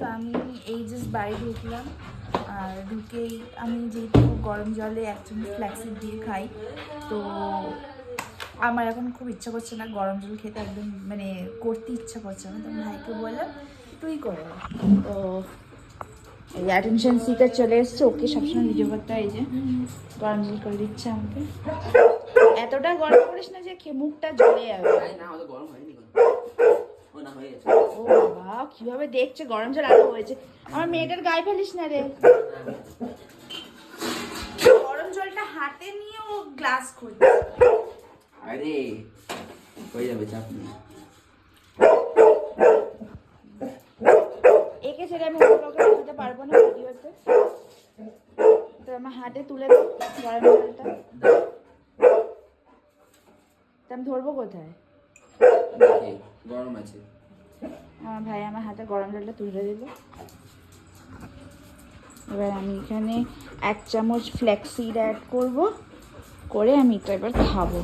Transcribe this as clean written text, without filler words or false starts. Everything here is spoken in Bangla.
তো আমি এই জাস্ট বাড়ি ঢুকলাম, আর ঢুকেই আমি যেহেতু গরম জলে 1 চামচ ফ্ল্যাক্সিড দিয়ে খাই, তো আমার এখন খুব ইচ্ছা করছে না গরম জল খেতে, একদম মানে করতে ইচ্ছা করছে না। তো ভাইকে বললাম তুই করে। তো এই অ্যাটেনশন সিকার চলে এসছে, ওকে সবসময় ভিডিও করতে হয়। এই যে গরম জল করে দিচ্ছে আমাকে। এতটা গরম করিস না যে মুখটা জ্বলে যাবে। ও বাবা, কিভাবে দেখছে গরম জল আরো হয়েছে। আমার মেয়েটার গায়ে ফেলিস না রে। গরম জলটা হাতে নিয়ে ও গ্লাস খুলছে। আরে হয়ে যাবে, চাপ নেই। একে ছেড়ে আমি অন্য কাউকে দেখাতে পারবো না ভিডিওতে, তো আমার হাতে তুলে দাও গরম জলটা। তা আমি ধরবো কোথায়? গরম আছে। আমার ভাই আমার হাতে গরম জলটা তুলে দিল। এবার আমি এখানে 1 চামচ ফ্ল্যাক্সিড অ্যাড করব, করে আমি এটা এবার খাবো।